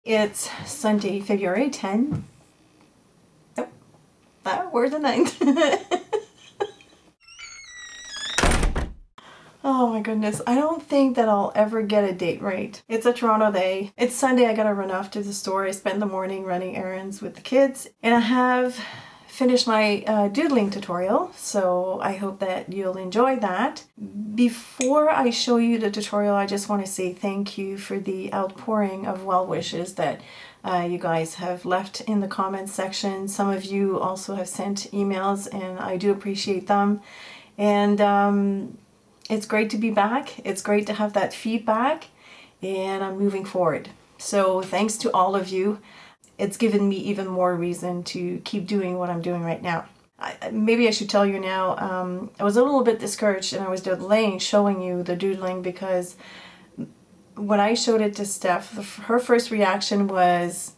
It's Sunday, February 10. Oh, we're the 9th. Oh my goodness, I don't think that I'll ever get a date right. It's a Toronto day. It's Sunday, I gotta run off to the store. I spend the morning running errands with the kids, and I have finished my doodling tutorial, so I hope that you'll enjoy that. Before I show you the tutorial, I just want to say thank you for the outpouring of well wishes that you guys have left in the comments section. Some of you also have sent emails, and I do appreciate them. And it's great to be back. It's great to have that feedback, and I'm moving forward. So thanks to all of you. It's given me even more reason to keep doing what I'm doing right now. Maybe I should tell you now, I was a little bit discouraged, and I was delaying showing you the doodling because when I showed it to Steph, her first reaction was,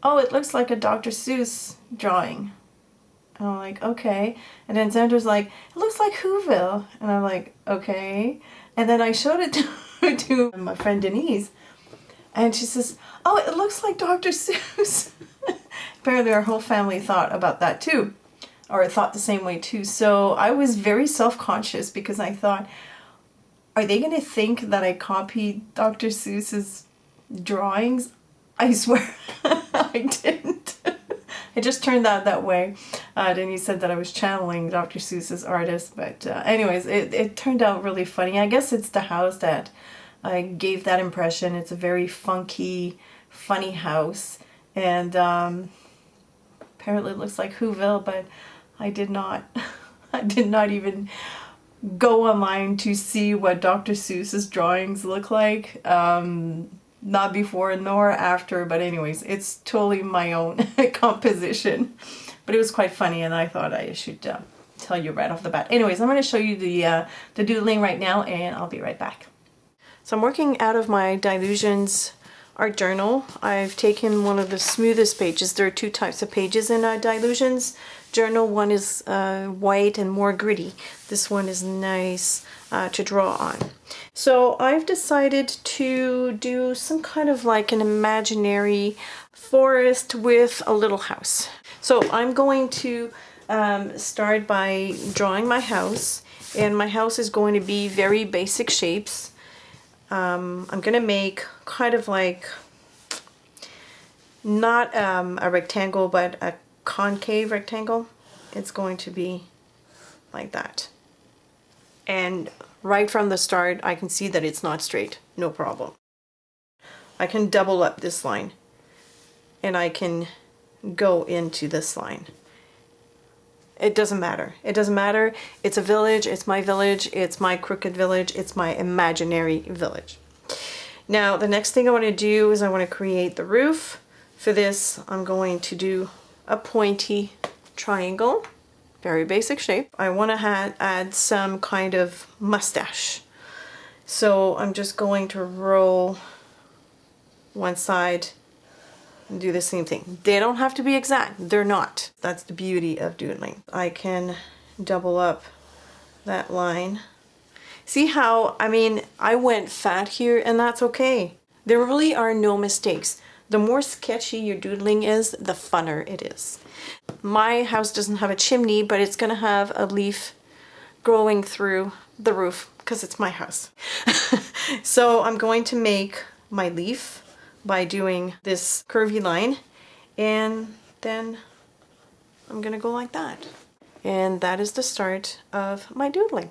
oh, it looks like a Dr. Seuss drawing. And I'm like, okay. And then Sandra's like, it looks like Whoville. And I'm like, okay. And then I showed it to my friend Denise. And she says, oh, it looks like Dr. Seuss. Apparently our whole family thought about that too. Or thought the same way too. So I was very self-conscious because I thought, are they going to think that I copied Dr. Seuss's drawings? I swear I didn't. It just turned out that way. Denise said that I was channeling Dr. Seuss's artist, but anyways, it turned out really funny. I guess it's the house that gave that impression. It's a very funky, funny house, and apparently it looks like Whoville, but I did not even go online to see what Dr. Seuss's drawings look like. Not before nor after, but anyways, it's totally my own composition. But it was quite funny, and I thought I should tell you right off the bat. Anyways, I'm going to show you the doodling right now, and I'll be right back. So I'm working out of my Delusions art journal. I've taken one of the smoothest pages. There are two types of pages in Delusions journal. One is white and more gritty. This one is nice to draw on. So I've decided to do some kind of like an imaginary forest with a little house. So I'm going to start by drawing my house, and my house is going to be very basic shapes. I'm going to make kind of like not a rectangle, but a concave rectangle. It's going to be like that. And right from the start, I can see that it's not straight. No problem. I can double up this line, and I can go into this line. It doesn't matter. It doesn't matter. It's a village. It's my village. It's my crooked village. It's my imaginary village. Now, the next thing I want to do is I want to create the roof. For this, I'm going to do a pointy triangle. Very basic shape. I want to add some kind of mustache. So I'm just going to roll one side and do the same thing. They don't have to be exact. They're not. That's the beauty of doodling. I can double up that line. See how, I mean, I went fat here, and that's okay. There really are no mistakes. The more sketchy your doodling is, the funner it is. My house doesn't have a chimney, but it's going to have a leaf growing through the roof because it's my house. So I'm going to make my leaf by doing this curvy line, and then I'm going to go like that. And that is the start of my doodling.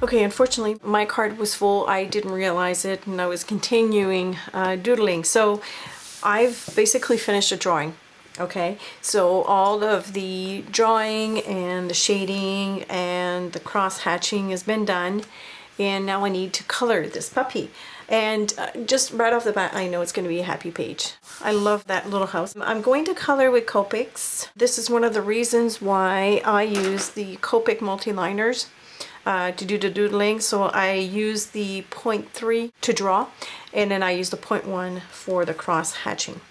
Okay, unfortunately my card was full. I didn't realize it and I was continuing doodling. So I've basically finished a drawing. Okay, so all of the drawing and the shading and the cross hatching has been done, and now I need to color this puppy. And just right off the bat, I know it's going to be a happy page. I love that little house. I'm going to color with Copics. This is one of the reasons why I use the Copic multi-liners to do the doodling. So I use the 0.3 to draw, and then I use the 0.1 for the cross hatching.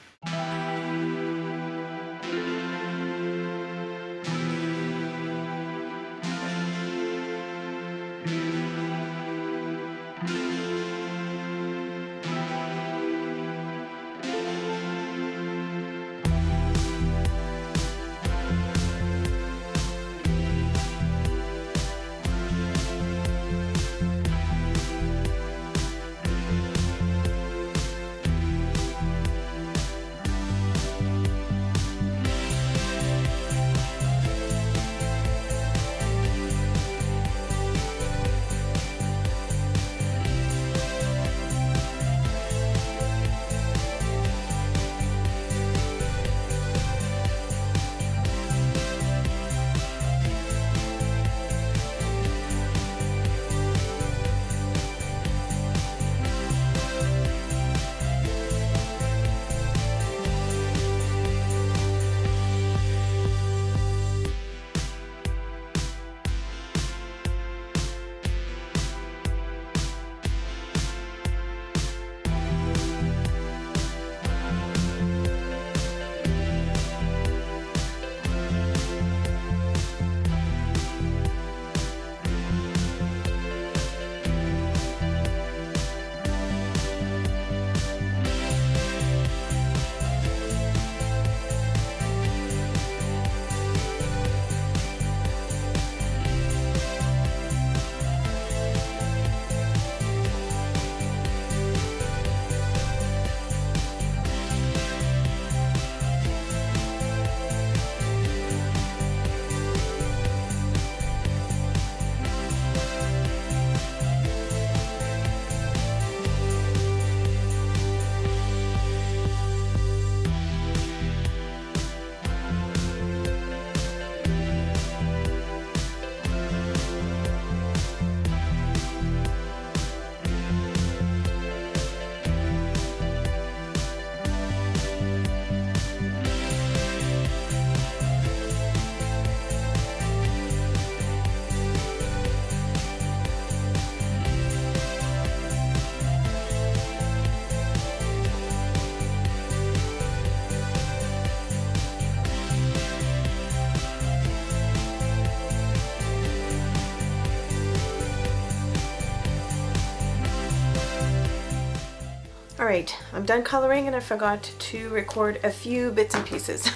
Alright, I'm done coloring and I forgot to record a few bits and pieces,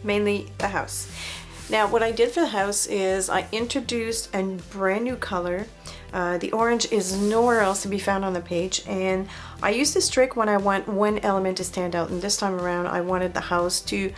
mainly the house. Now what I did for the house is I introduced a brand new color. The orange is nowhere else to be found on the page, and I used this trick when I want one element to stand out, and this time around I wanted the house to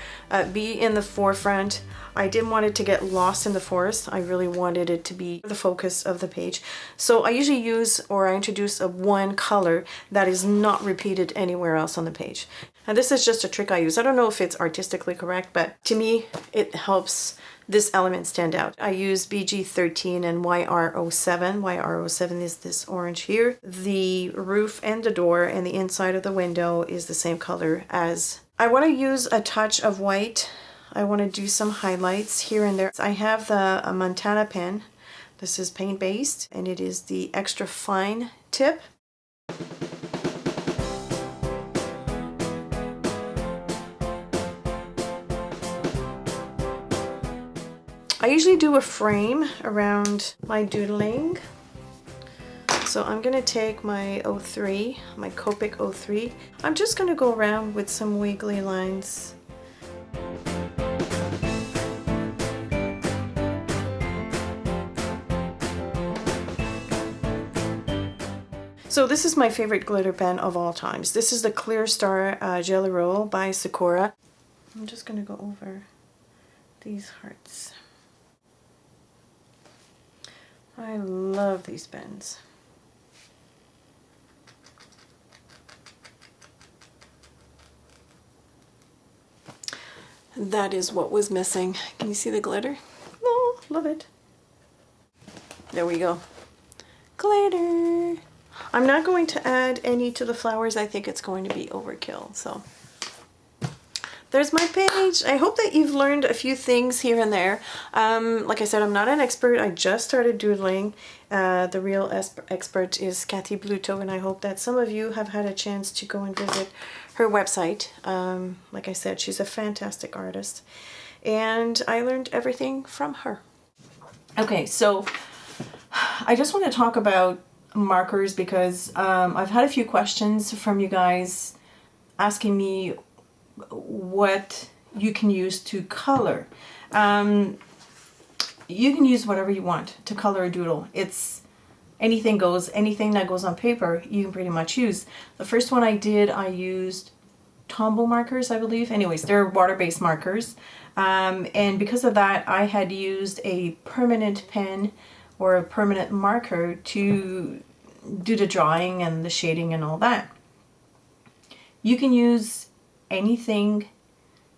be in the forefront. I didn't want it to get lost in the forest. I really wanted it to be the focus of the page. So I usually use, or I introduce, a one color that is not repeated anywhere else on the page. And this is just a trick I use. I don't know if it's artistically correct, but to me it helps this element stand out. I use BG13 and YR07. YR07 is this orange here. The roof and the door and the inside of the window is the same color as. I want to use a touch of white. I want to do some highlights here and there. I have the Montana pen. This is paint based and it is the extra fine tip. I usually do a frame around my doodling. So I'm going to take my 03, my Copic 03. I'm just going to go around with some wiggly lines. So this is my favorite glitter pen of all times. This is the Clear Star Jelly Roll by Sakura. I'm just going to go over these hearts. I love these pens. That is what was missing. Can you see the glitter? Oh, love it. There we go. Glitter. I'm not going to add any to the flowers. I think it's going to be overkill. So there's my page. I hope that you've learned a few things here and there. Like I said, I'm not an expert. I just started doodling. The real expert is Kathy Bluto, and I hope that some of you have had a chance to go and visit her website. Like I said, she's a fantastic artist, and I learned everything from her. Okay, so I just want to talk about markers because I've had a few questions from you guys asking me what you can use to color. You can use whatever you want to color a doodle. It's anything goes. Anything that goes on paper you can pretty much use. The first one I did, I used Tombow markers, I believe. Anyways, they're water-based markers, and because of that I had used a permanent pen or a permanent marker to do the drawing and the shading and all that. You can use anything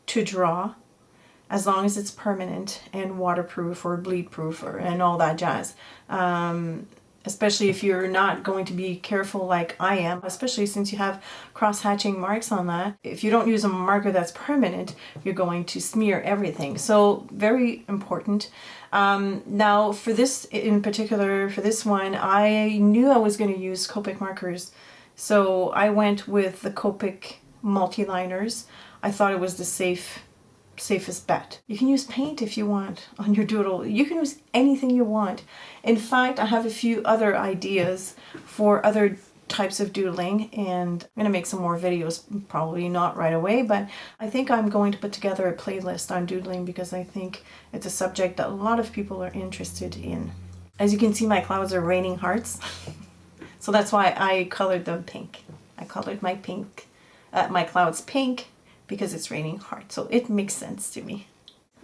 to draw as long as it's permanent and waterproof or bleed proof and all that jazz. Especially if you're not going to be careful like I am, especially since you have cross-hatching marks on that. If you don't use a marker that's permanent, you're going to smear everything. So very important. Now for this in particular, for this one, I knew I was going to use Copic markers. So I went with the Copic multi-liners. I thought it was the safest bet. You can use paint if you want on your doodle. You can use anything you want. In fact, I have a few other ideas for other types of doodling, and I'm going to make some more videos, probably not right away, but I think I'm going to put together a playlist on doodling because I think it's a subject that a lot of people are interested in. As you can see, my clouds are raining hearts. So that's why I colored them pink. I colored my clouds pink because it's raining hard, so it makes sense to me.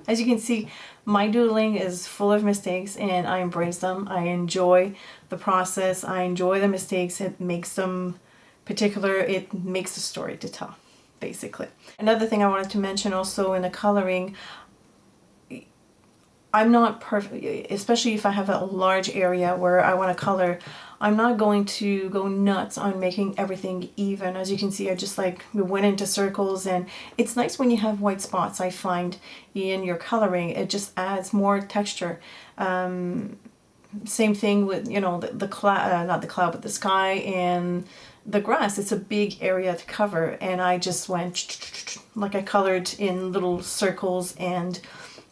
As you can see, my doodling is full of mistakes and I embrace them. I enjoy the process. I enjoy the mistakes. It makes them particular. It makes a story to tell, basically. Another thing I wanted to mention also in the coloring, I'm not perfect, especially if I have a large area where I want to color. I'm not going to go nuts on making everything even. As you can see, I just went into circles, and it's nice when you have white spots, I find, in your coloring. It just adds more texture. Same thing with, you know, the cloud, not the cloud, but the sky and the grass. It's a big area to cover, and I just went, like I colored in little circles, and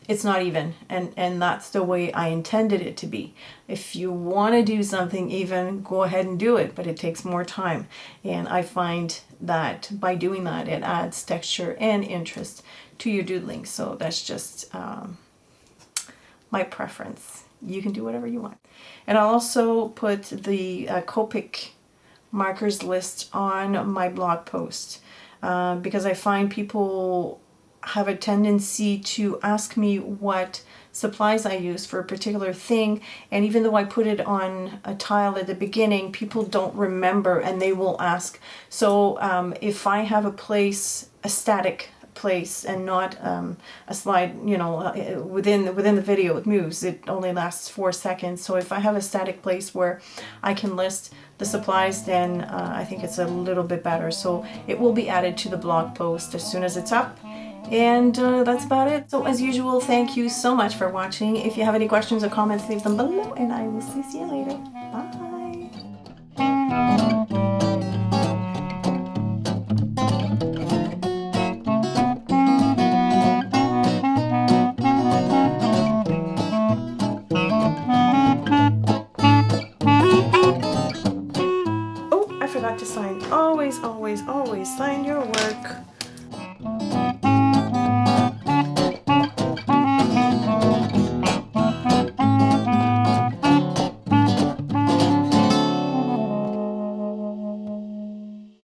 it's not even, and that's the way I intended it to be. If you want to do something even, go ahead and do it, but it takes more time, and I find that by doing that it adds texture and interest to your doodling. So that's just my preference. You can do whatever you want. And I'll also put the Copic markers list on my blog post because I find people have a tendency to ask me what supplies I use for a particular thing, and even though I put it on a tile at the beginning, people don't remember and they will ask. So if I have a place, a static place, and not a slide, you know, within the video it moves, it only lasts 4 seconds. So if I have a static place where I can list the supplies, then I think it's a little bit better. So it will be added to the blog post as soon as it's up. And that's about it. So as usual, thank you so much for watching. If you have any questions or comments, leave them below, and I will see you later. Bye.